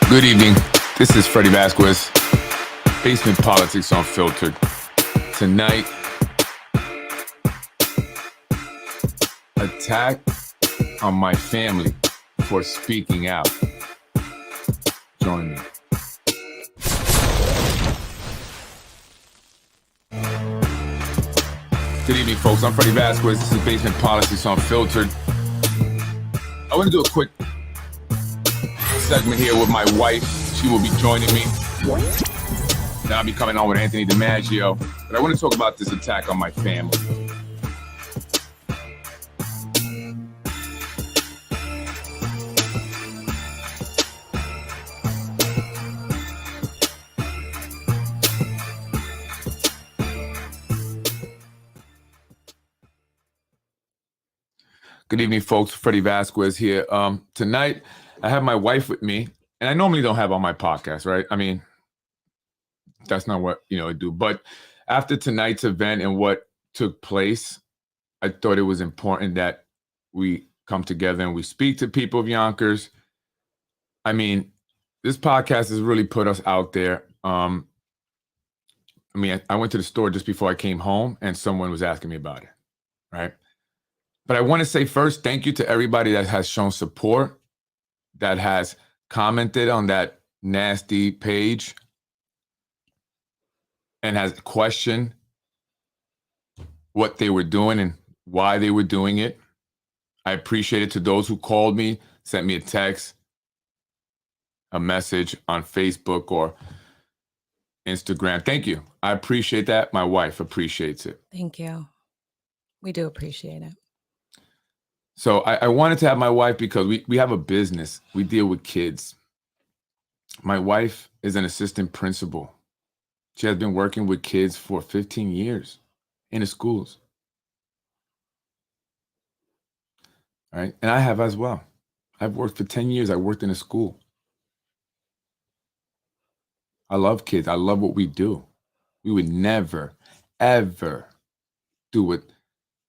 Good evening. This is Freddie Vasquez, Basement Politics Unfiltered. Tonight, attack on my family for speaking out. Join me. Good evening, folks. I'm Freddie Vasquez. This is Basement Politics Unfiltered. I want to do a quick segment here with my wife. She will be joining me. Then I'll be coming on with Anthony DiMaggio. But I want to talk about this attack on my family. Good evening, folks. Freddie Vasquez here. Tonight, I have my wife with me, and I normally don't have on my podcast, right? I mean, that's not what, I do. But after tonight's event and what took place, I thought it was important that we come together and we speak to people of Yonkers. I mean, this podcast has really put us out there. I went to the store just before I came home, and someone was asking me about it, right? But I want to say first, thank you to everybody that has shown support, that has commented on that nasty page and has questioned what they were doing and why they were doing it. I appreciate it. To those who called me, sent me a text, a message on Facebook or Instagram. Thank you. I appreciate that. My wife appreciates it. Thank you. We do appreciate it. So I wanted to have my wife because we have a business. We deal with kids. My wife is an assistant principal. She has been working with kids for 15 years in the schools. All right. And I have as well. I've worked for 10 years. I worked in a school. I love kids. I love what we do. We would never, ever do what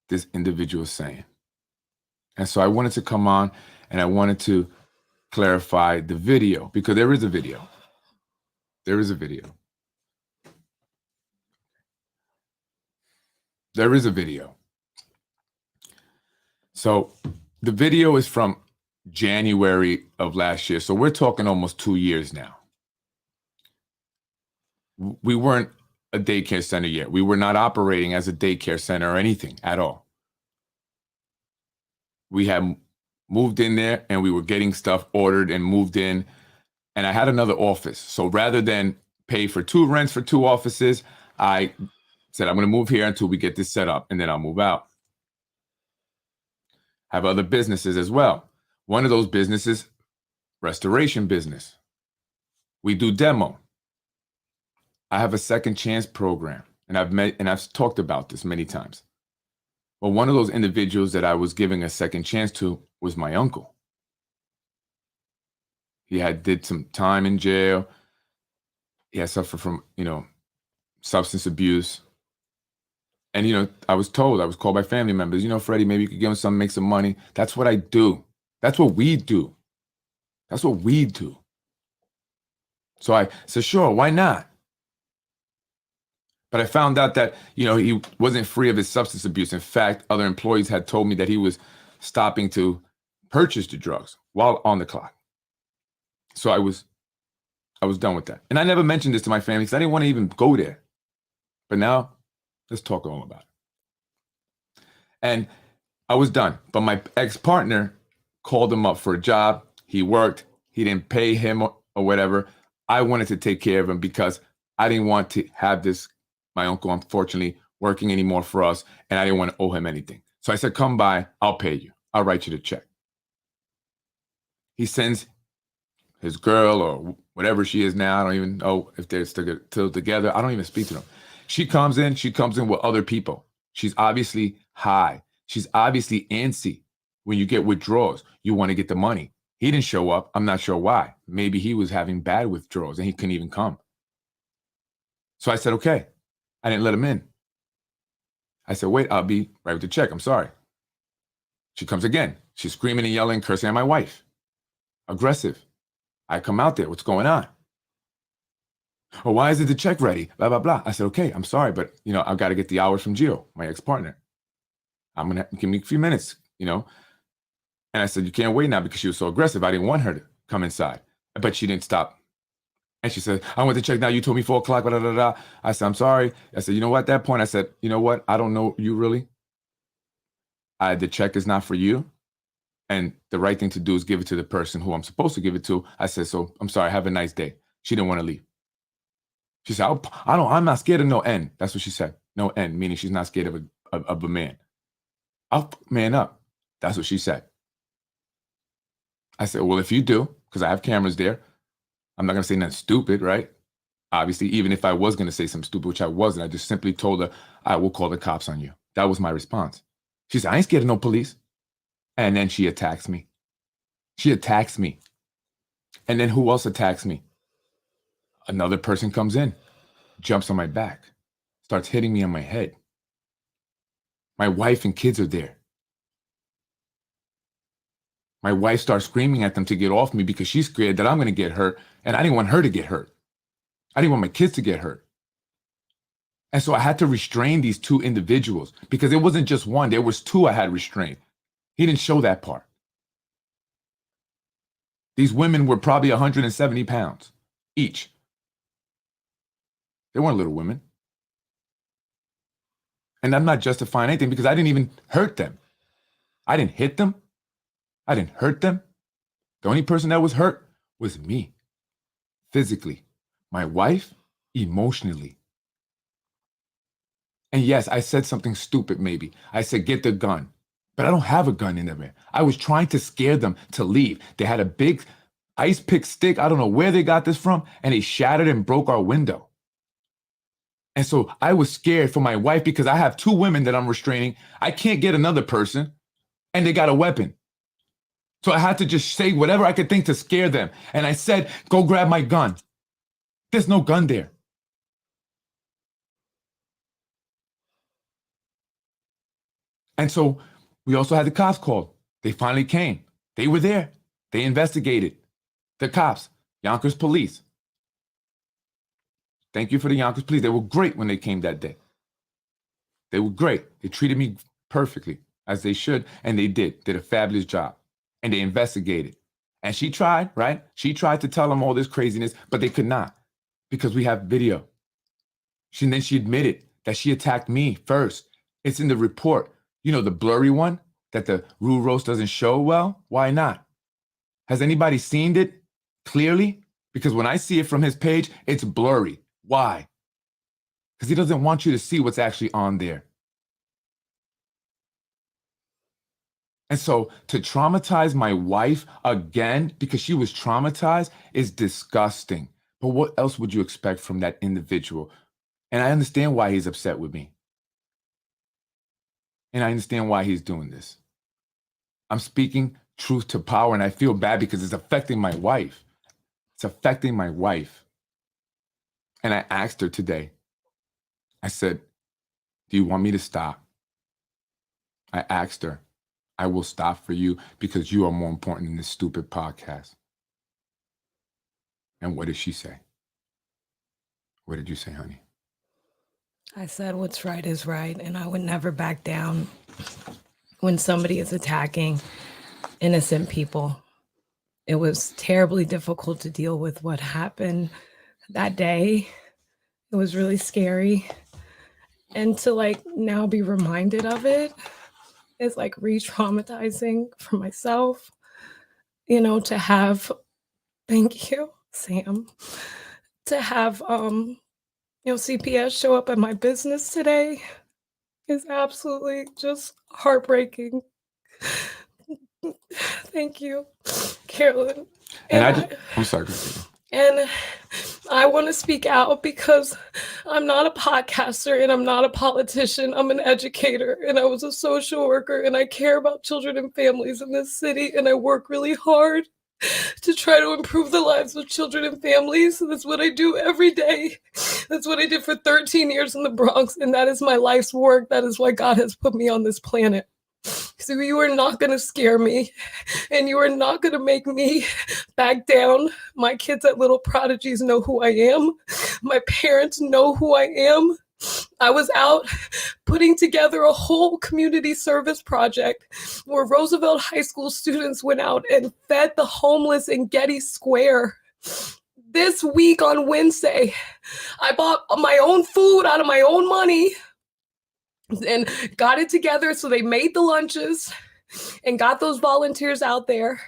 this individual is saying. And so I wanted to come on and I wanted to clarify the video, because there is a video. There is a video. There is a video. So the video is from January of last year. So we're talking almost 2 years now. We weren't a daycare center yet. We were not operating as a daycare center or anything at all. We had moved in there and we were getting stuff ordered and moved in. And I had another office. So rather than pay for two rents for two offices, I said, I'm going to move here until we get this set up and then I'll move out. I have other businesses as well. One of those businesses, restoration business. We do demo. I have a second chance program, and I've talked about this many times. Well, one of those individuals that I was giving a second chance to was my uncle. He did some time in jail. He had suffered from, substance abuse. And, I was called by family members, Freddie, maybe you could give him something, make some money. That's what I do. That's what we do. That's what we do. So I said, sure, why not? But I found out that, he wasn't free of his substance abuse. In fact, other employees had told me that he was stopping to purchase the drugs while on the clock. So I was done with that. And I never mentioned this to my family because I didn't want to even go there. But now, let's talk all about it. And I was done. But my ex-partner called him up for a job. He worked. He didn't pay him or whatever. I wanted to take care of him because I didn't want to have my uncle, unfortunately, working anymore for us, and I didn't want to owe him anything. So I said, come by, I'll pay you. I'll write you the check. He sends his girl or whatever she is now. I don't even know if they're still together. I don't even speak to them. She comes in with other people. She's obviously high. She's obviously antsy. When you get withdrawals, you want to get the money. He didn't show up. I'm not sure why. Maybe he was having bad withdrawals and he couldn't even come. So I said, okay. I didn't let him in. I said, wait, I'll be right with the check. I'm sorry. She comes again. She's screaming and yelling, cursing at my wife. Aggressive. I come out there. What's going on? Oh, why isn't the check ready? Blah, blah, blah. I said, okay, I'm sorry, but, I've got to get the hours from Gio, my ex-partner. I'm going to give me a few minutes, And I said, you can't wait now because she was so aggressive. I didn't want her to come inside, but she didn't stop. And she said, I want the check now. You told me 4 o'clock, blah, blah, blah, blah. I said, I'm sorry. I said, you know what, at that point, I said, you know what? I don't know you really. The check is not for you. And the right thing to do is give it to the person who I'm supposed to give it to. I said, so I'm sorry, have a nice day. She didn't want to leave. She said, I'm not scared of no end. That's what she said. No end, meaning she's not scared of a man. I'll man up. That's what she said. I said, well, if you do, because I have cameras there, I'm not going to say nothing stupid, right? Obviously, even if I was going to say something stupid, which I wasn't, I just simply told her, I will call the cops on you. That was my response. She said, I ain't scared of no police. And then she attacks me. She attacks me. And then who else attacks me? Another person comes in, jumps on my back, starts hitting me on my head. My wife and kids are there. My wife starts screaming at them to get off me because she's scared that I'm going to get hurt. And I didn't want her to get hurt. I didn't want my kids to get hurt. And so I had to restrain these 2 individuals because it wasn't just one. There was 2 I had restrained. He didn't show that part. These women were probably 170 pounds each. They weren't little women. And I'm not justifying anything because I didn't even hurt them. I didn't hit them. I didn't hurt them. The only person that was hurt was me. Physically. My wife, emotionally. And yes, I said something stupid maybe. I said, get the gun. But I don't have a gun in there. I was trying to scare them to leave. They had a big ice pick stick. I don't know where they got this from. And they shattered and broke our window. And so I was scared for my wife because I have 2 women that I'm restraining. I can't get another person. And they got a weapon. So I had to just say whatever I could think to scare them. And I said, go grab my gun. There's no gun there. And so we also had the cops called. They finally came. They were there. They investigated. The cops, Yonkers police. Thank you for the Yonkers police. They were great when they came that day. They were great. They treated me perfectly, as they should, and they did a fabulous job. And they investigated. And she tried, right? She tried to tell them all this craziness, but they could not because we have video. Then she admitted that she attacked me first. It's in the report. The blurry one that the Rue Roast doesn't show well? Why not? Has anybody seen it clearly? Because when I see it from his page, it's blurry. Why? Because he doesn't want you to see what's actually on there. And so to traumatize my wife again because she was traumatized is disgusting. But what else would you expect from that individual? And I understand why he's upset with me. And I understand why he's doing this. I'm speaking truth to power, and I feel bad because it's affecting my wife. It's affecting my wife. And I asked her today, I said, do you want me to stop? I asked her, I will stop for you because you are more important than this stupid podcast. And what did she say? What did you say, honey? I said what's right is right, and I would never back down when somebody is attacking innocent people. It was terribly difficult to deal with what happened that day. It was really scary. And to now be reminded of it is re-traumatizing for myself, to have, thank you, Sam, to have, CPS show up at my business today is absolutely just heartbreaking. Thank you, Carolyn. And I'm sorry. And I want to speak out because I'm not a podcaster and I'm not a politician. I'm an educator and I was a social worker and I care about children and families in this city and I work really hard to try to improve the lives of children and families. That's what I do every day. That's what I did for 13 years in the Bronx, and that is my life's work. That is why God has put me on this planet. So you are not going to scare me, and you are not going to make me back down. My kids at Little Prodigies know who I am. My parents know who I am. I was out putting together a whole community service project where Roosevelt High School students went out and fed the homeless in Getty Square. This week on Wednesday, I bought my own food out of my own money and got it together. So they made the lunches and got those volunteers out there.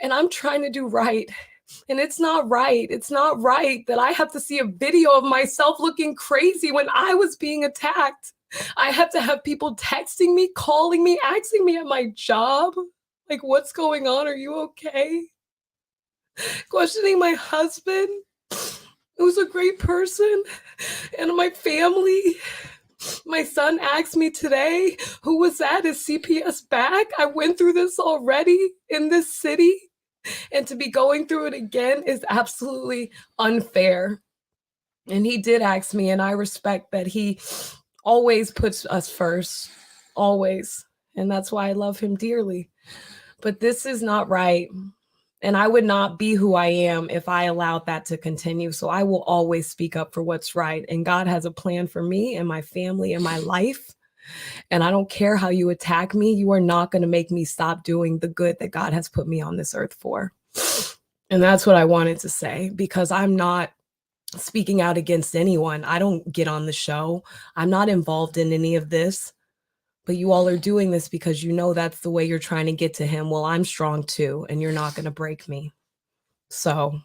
And I'm trying to do right. And it's not right. It's not right that I have to see a video of myself looking crazy when I was being attacked. I have to have people texting me, calling me, asking me at my job, like, what's going on? Are you okay? Questioning my husband, who's a great person, and my family. My son asked me today, who was that? Is CPS back? I went through this already in this city. And to be going through it again is absolutely unfair. And he did ask me, and I respect that he always puts us first, always. And that's why I love him dearly. But this is not right. And I would not be who I am if I allowed that to continue. So I will always speak up for what's right. And God has a plan for me and my family and my life. And I don't care how you attack me. You are not going to make me stop doing the good that God has put me on this earth for. And that's what I wanted to say, because I'm not speaking out against anyone. I don't get on the show. I'm not involved in any of this. But you all are doing this because you know that's the way you're trying to get to him. Well, I'm strong too, and you're not going to break me. So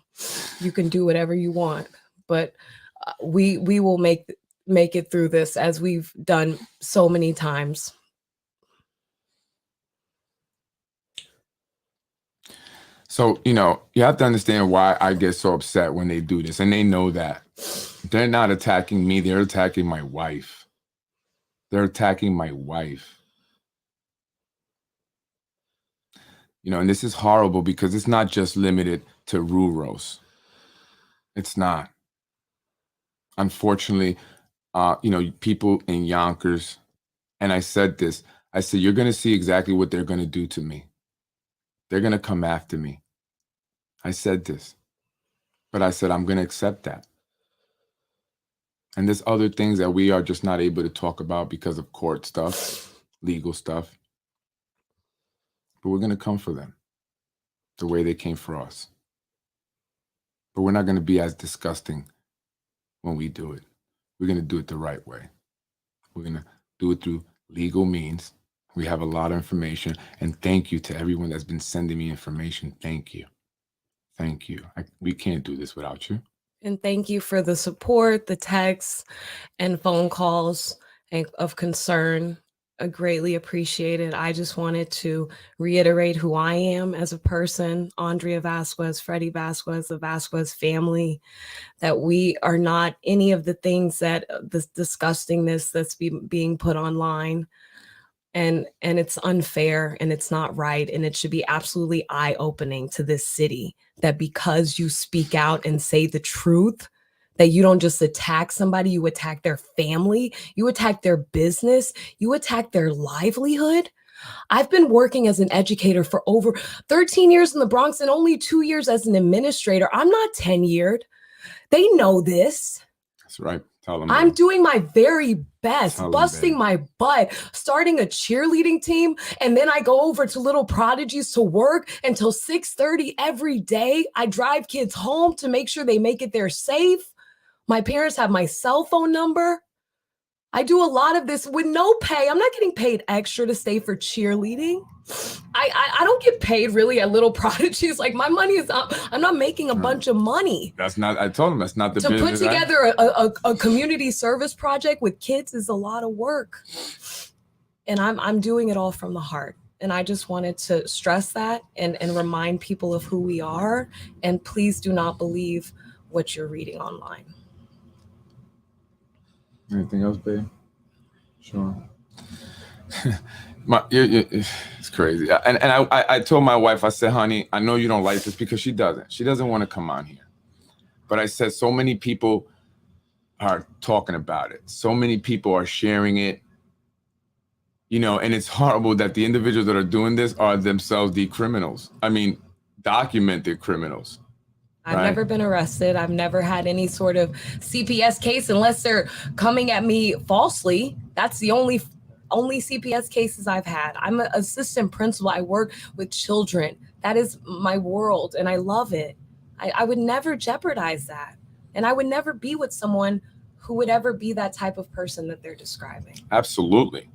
you can do whatever you want. But we will make it through this, as we've done so many times. So, you have to understand why I get so upset when they do this. And they know that. They're not attacking me. They're attacking my wife. They're attacking my wife. And this is horrible because it's not just limited to Ruros. It's not. Unfortunately, people in Yonkers, and I said this, I said, you're going to see exactly what they're going to do to me. They're going to come after me. I said this, but I said, I'm going to accept that. And there's other things that we are just not able to talk about because of court stuff, legal stuff. But we're going to come for them the way they came for us. But we're not going to be as disgusting when we do it. We're going to do it the right way. We're going to do it through legal means. We have a lot of information. And thank you to everyone that's been sending me information. Thank you. Thank you. We can't do this without you. And thank you for the support, the texts and phone calls of concern. I greatly appreciate it. I just wanted to reiterate who I am as a person, Andrea Vasquez, Freddie Vasquez, the Vasquez family, that we are not any of the things that this disgustingness that's being put online. And it's unfair and it's not right. And it should be absolutely eye-opening to this city that because you speak out and say the truth, that you don't just attack somebody, you attack their family, you attack their business, you attack their livelihood. I've been working as an educator for over 13 years in the Bronx and only 2 years as an administrator. I'm not tenured. They know this. That's right. Tell them. I'm doing my very best, busting my butt, starting a cheerleading team. And then I go over to Little Prodigies to work until 6:30 every day. I drive kids home to make sure they make it there safe. My parents have my cell phone number. I do a lot of this with no pay. I'm not getting paid extra to stay for cheerleading. I don't get paid really at Little Prodigies. Like my money is not, I'm not making a bunch of money. That's not, I told him that's not the to business. To put together a community service project with kids is a lot of work. And I'm doing it all from the heart. And I just wanted to stress that and remind people of who we are. And please do not believe what you're reading online. Anything else, babe? Sure. It's crazy. And I told my wife, I said, honey, I know you don't like this because she doesn't. She doesn't want to come on here. But I said, so many people are talking about it. So many people are sharing it. You know, and it's horrible that the individuals that are doing this are themselves the criminals. I mean, documented criminals. I've Right? never been arrested. I've never had any sort of CPS case unless they're coming at me falsely. That's the only CPS cases I've had. I'm an assistant principal. I work with children. That is my world, and I love it. I would never jeopardize that. And I would never be with someone who would ever be that type of person that they're describing. Absolutely.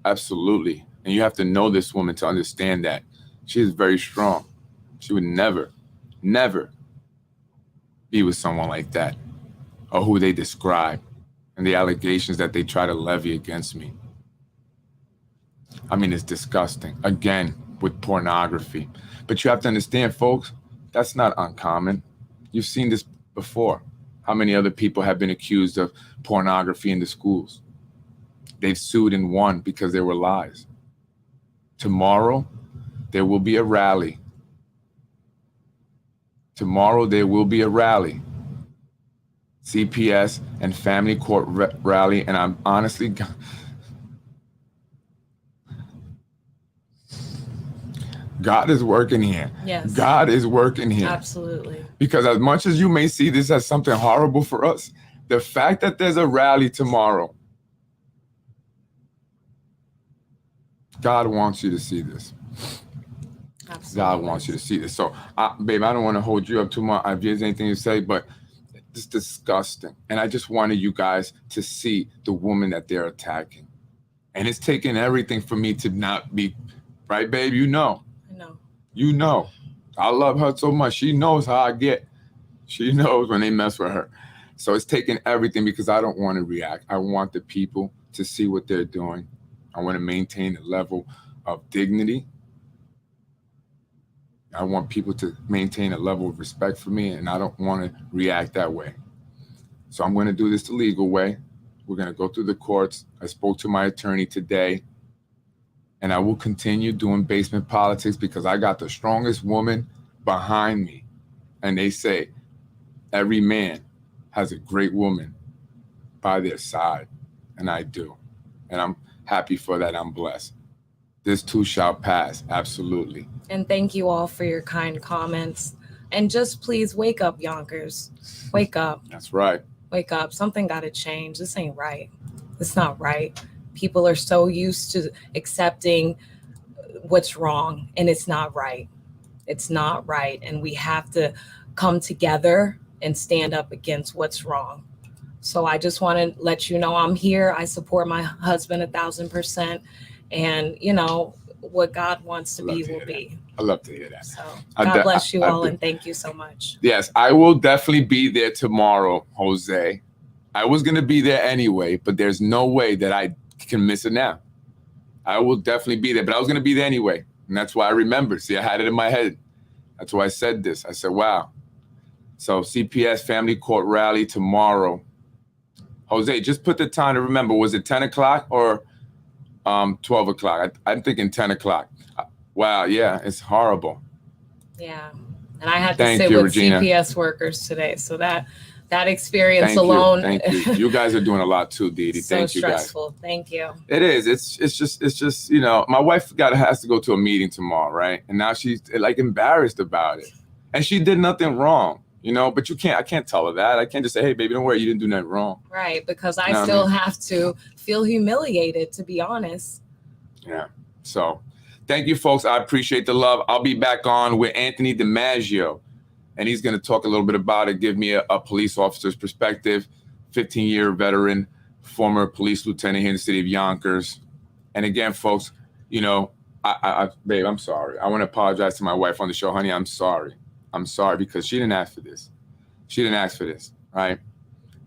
Absolutely. And you have to know this woman to understand that. She is very strong. She would never, never be with someone like that, or who they describe, and the allegations that they try to levy against me. I mean, it's disgusting. Again, with pornography. But you have to understand, folks, that's not uncommon. You've seen this before. How many other people have been accused of pornography in the schools? They've sued and won because there were lies. Tomorrow, there will be a rally. Tomorrow, there will be a rally. CPS and family court rally. And I'm honestly, God is working here. Yes. God is working here. Absolutely. Because as much as you may see this as something horrible for us, the fact that there's a rally tomorrow, God wants you to see this. Absolutely. God wants you to see this. So, babe, I don't want to hold you up too much. If there's anything to say, but it's disgusting. And I just wanted you guys to see the woman that they're attacking. And it's taken everything for me to not be, right, babe? You know. I know. You know. I love her so much. She knows how I get. She knows when they mess with her. So it's taken everything because I don't want to react. I want the people to see what they're doing. I want to maintain a level of dignity. I want people to maintain a level of respect for me, and I don't want to react that way. So I'm going to do this the legal way. We're going to go through the courts. I spoke to my attorney today, and I will continue doing basement politics because I got the strongest woman behind me. And they say every man has a great woman by their side, and I do. And I'm happy for that. I'm blessed. This too shall pass. Absolutely. And thank you all for your kind comments. And just please wake up, Yonkers. Wake up. That's right. Wake up. Something got to change. This ain't right. It's not right. People are so used to accepting what's wrong, and it's not right. It's not right. And we have to come together and stand up against what's wrong. So I just want to let you know I'm here. I support my husband 1,000%. And, you know, what God wants to be will be. I love to hear that. So God bless you all, and thank you so much. Yes, I will definitely be there tomorrow, Jose. I was going to be there anyway, but there's no way that I can miss it now. I will definitely be there, but I was going to be there anyway. And that's why I remembered. See, I had it in my head. That's why I said this. I said, wow. So CPS Family Court Rally tomorrow. Jose, just put the time to remember. Was it 10 o'clock or 12 o'clock? I'm thinking 10 o'clock. Wow, yeah, it's horrible. Yeah, and I had to sit with Regina. CPS workers today, so that experience alone. Thank you. You guys are doing a lot too, Dee Dee. So thank you, guys. Stressful. Thank you. It is. It's just you know, my wife has to go to a meeting tomorrow, right? And now she's like embarrassed about it, and she did nothing wrong. You know, but I can't tell her that. I can't just say, hey, baby, don't worry, you didn't do nothing wrong. Right, because I still have to feel humiliated, to be honest. Yeah. So thank you, folks. I appreciate the love. I'll be back on with Anthony DiMaggio, and he's going to talk a little bit about it, give me a police officer's perspective, 15-year veteran, former police lieutenant here in the city of Yonkers. And again, folks, you know, babe, I'm sorry. I want to apologize to my wife on the show. Honey, I'm sorry. I'm sorry because she didn't ask for this. She didn't ask for this, right?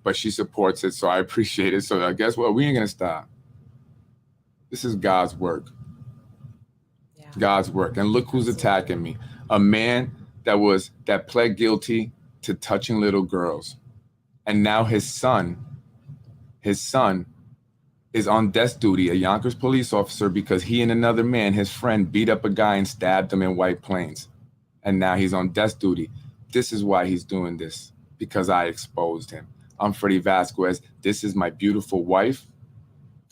But she supports it, so I appreciate it. So guess what? We ain't going to stop. This is God's work. Yeah. God's work. And look who's attacking me. A man that pled guilty to touching little girls. And now his son is on desk duty, a Yonkers police officer, because he and another man, his friend, beat up a guy and stabbed him in White Plains. And now he's on desk duty. This is why he's doing this, because I exposed him. I'm Freddie Vasquez. This is my beautiful wife.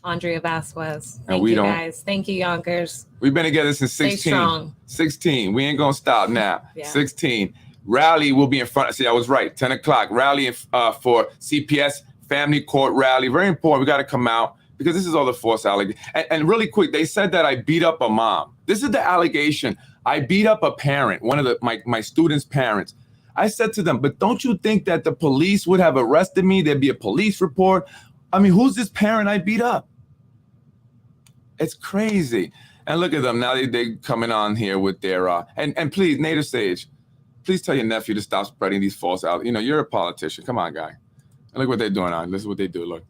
Andrea Vasquez. And Thank we you don't- guys. Thank you, Yonkers. We've been together since Stay 16. strong. 16. We ain't gonna stop now. Yeah. 16. Rally will be in front. See, I was right. 10 o'clock. Rally for CPS Family Court Rally. Very important. We got to come out because this is all the false allegation. And really quick, they said that I beat up a mom. This is the allegation. I beat up a parent, one of my students' parents. I said to them, but don't you think that the police would have arrested me? There'd be a police report. I mean, who's this parent I beat up? It's crazy. And look at them. Now they coming on here with their, and please, Native Sage, please tell your nephew to stop spreading these false out. You know, you're a politician. Come on, guy. And look what they're doing on. This is what they do. Look,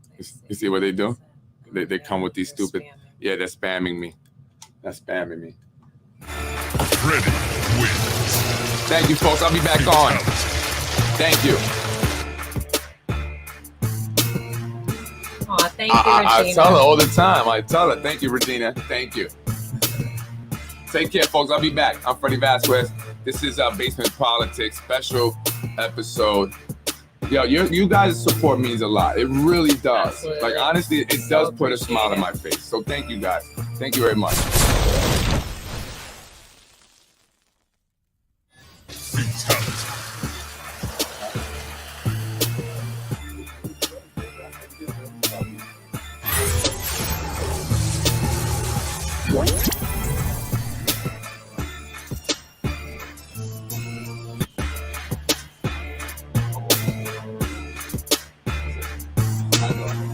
you see what they do? They come with these stupid, yeah, they're spamming me. They're spamming me. Ready, wins. Thank you, folks. I'll be back on. Thank you. Aw, thank you, Regina. I tell her all the time. I tell her, thank you, Regina. Thank you. Take care, folks. I'll be back. I'm Freddie Vasquez. This is Basement Politics special episode. Yo, you guys' support means a lot. It really does. Absolutely. Like, honestly, it does put a smile on my face. So thank you, guys. Thank you very much.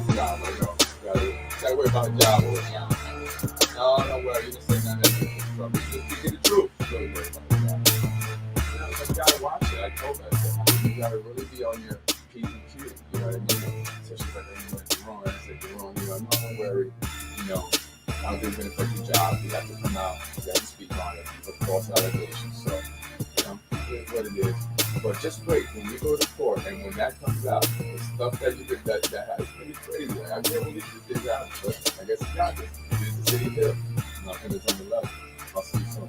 Fatality. Gotta worry about a job. No, don't worry. You didn't say nothing. Just speaking the truth. Don't worry about the job. You gotta watch it. I told her. I said, you gotta really be on your P's and Q's. You know what I mean? So she's like, you went wrong. I said, you're wrong. You know, no, don't worry. You know, I don't think it's gonna affect your job. You have to come out. You have to speak on it. Put false allegations. So, you know, it is what it is. But just wait, when we go to court and when that comes out, the stuff that you did that has pretty crazy. Like, I can't believe you did that, but I guess you got this. You did the city hill. Nothing is on the level. I'll see you soon.